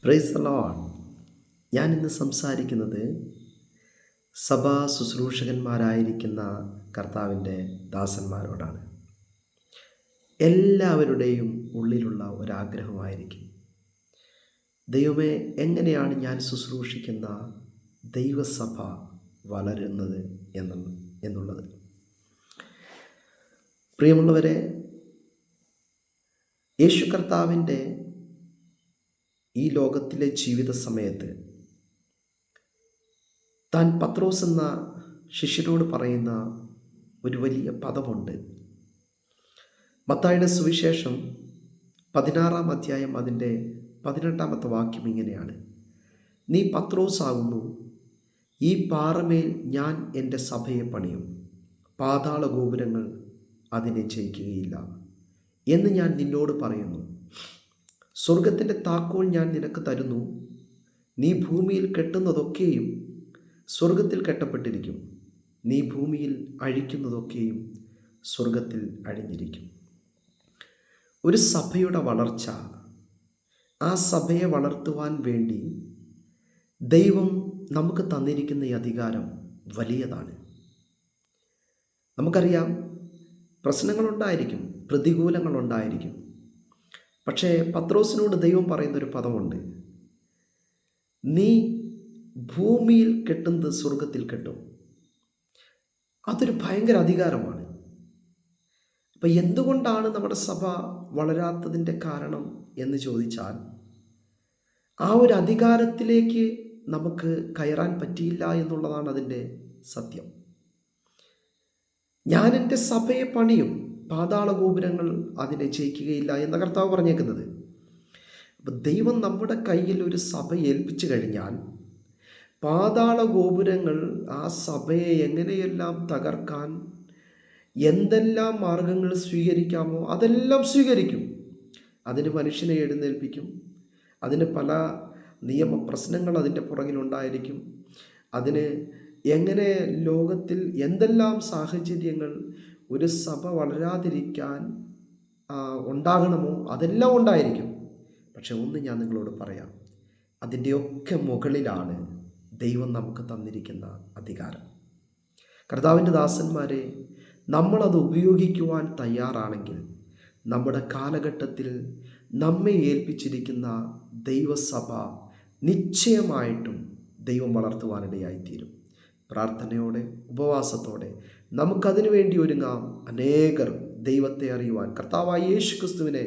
Praise the Lord. ഞാനിന്ന് സംസാരിക്കുന്നത് സഭാ ശുശ്രൂഷകന്മാരായിരിക്കുന്ന കർത്താവിൻ്റെ ദാസന്മാരോടാണ്. എല്ലാവരുടെയും ഉള്ളിലുള്ള ഒരാഗ്രഹമായിരിക്കും, ദൈവമേ, എങ്ങനെയാണ് ഞാൻ ശുശ്രൂഷിക്കുന്ന ദൈവസഭ വളരുന്നത് എന്നുള്ളത്. പ്രിയമുള്ളവരെ, യേശു കർത്താവിൻ്റെ ഈ ലോകത്തിലെ ജീവിത സമയത്ത് താൻ പത്രോസ് എന്ന ശിഷ്യനോട് പറയുന്ന ഒരു വലിയ പദമുണ്ട്. മത്തായിയുടെ സുവിശേഷം 16-ാം അധ്യായം അതിൻ്റെ 18-ാമത്തെ വാക്യം ഇങ്ങനെയാണ്: നീ പത്രോസ് ആകുന്നു, ഈ പാറമേൽ ഞാൻ എൻ്റെ സഭയെ പണിയും, പാതാള ഗോപുരങ്ങൾ അതിനെ ജയിക്കുകയില്ല എന്ന് ഞാൻ നിന്നോട് പറയുന്നു. സ്വർഗത്തിൻ്റെ താക്കോൽ ഞാൻ നിനക്ക് തരുന്നു. നീ ഭൂമിയിൽ കെട്ടുന്നതൊക്കെയും സ്വർഗത്തിൽ കെട്ടപ്പെട്ടിരിക്കും, നീ ഭൂമിയിൽ അഴിക്കുന്നതൊക്കെയും സ്വർഗത്തിൽ അഴിഞ്ഞിരിക്കും. ഒരു സഭയുടെ വളർച്ച, ആ സഭയെ വളർത്തുവാൻ വേണ്ടി ദൈവം നമുക്ക് തന്നിരിക്കുന്ന ഈ അധികാരം വലിയതാണ്. നമുക്കറിയാം, പ്രശ്നങ്ങളുണ്ടായിരിക്കും, പ്രതികൂലങ്ങളുണ്ടായിരിക്കും. പക്ഷേ പത്രോസിനോട് ദൈവം പറയുന്നൊരു പദമുണ്ട്: നീ ഭൂമിയിൽ കെട്ടുന്നത് സ്വർഗത്തിൽ കെട്ടും. അതൊരു ഭയങ്കര അധികാരമാണ്. അപ്പം എന്തുകൊണ്ടാണ് നമ്മുടെ സഭ വളരാത്തതിൻ്റെ കാരണം എന്ന് ചോദിച്ചാൽ, ആ ഒരു അധികാരത്തിലേക്ക് നമുക്ക് കയറാൻ പറ്റിയില്ല എന്നുള്ളതാണ് അതിൻ്റെ സത്യം. ഞാൻ എൻ്റെ സഭയെ പണിയും, പാതാള ഗോപുരങ്ങൾ അതിനെ ജയിക്കുകയില്ല എന്ന കർത്താവ് പറഞ്ഞേക്കുന്നത്. അപ്പം ദൈവം നമ്മുടെ കയ്യിൽ ഒരു സഭ ഏൽപ്പിച്ചു കഴിഞ്ഞാൽ, പാതാള ഗോപുരങ്ങൾ ആ സഭയെ എങ്ങനെയെല്ലാം തകർക്കാൻ എന്തെല്ലാം മാർഗങ്ങൾ സ്വീകരിക്കാമോ അതെല്ലാം സ്വീകരിക്കും. അതിന് മനുഷ്യനെ എഴുന്നേൽപ്പിക്കും. അതിന് പല നിയമപ്രശ്നങ്ങൾ അതിൻ്റെ പുറകിലുണ്ടായിരിക്കും. അതിന് എങ്ങനെ ലോകത്തിൽ എന്തെല്ലാം സാഹചര്യങ്ങൾ ഒരു സഭ വളരാതിരിക്കാൻ ഉണ്ടാകണമോ അതെല്ലാം ഉണ്ടായിരിക്കും. പക്ഷെ ഒന്ന് ഞാൻ നിങ്ങളോട് പറയാം, അതിൻ്റെയൊക്കെ മുകളിലാണ് ദൈവം നമുക്ക് തന്നിരിക്കുന്ന അധികാരം. കർത്താവിൻ്റെ ദാസന്മാരെ, നമ്മളത് ഉപയോഗിക്കുവാൻ തയ്യാറാണെങ്കിൽ നമ്മുടെ കാലഘട്ടത്തിൽ നമ്മെ ഏൽപ്പിച്ചിരിക്കുന്ന ദൈവസഭ നിശ്ചയമായിട്ടും ദൈവം വളർത്തുവാനിടയായിത്തീരും. പ്രാർത്ഥനയോടെ, ഉപവാസത്തോടെ നമുക്കതിനു വേണ്ടി ഒരുങ്ങാം. അനേകർ ദൈവത്തെ അറിയുവാൻ, കർത്താവായ യേശു ക്രിസ്തുവിനെ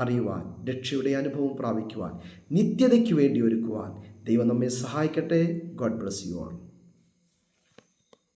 അറിയുവാൻ, രക്ഷയുടെ അനുഭവം പ്രാപിക്കുവാൻ, നിത്യതയ്ക്ക് വേണ്ടി ഒരുക്കുവാൻ ദൈവം നമ്മെ സഹായിക്കട്ടെ. God bless you all.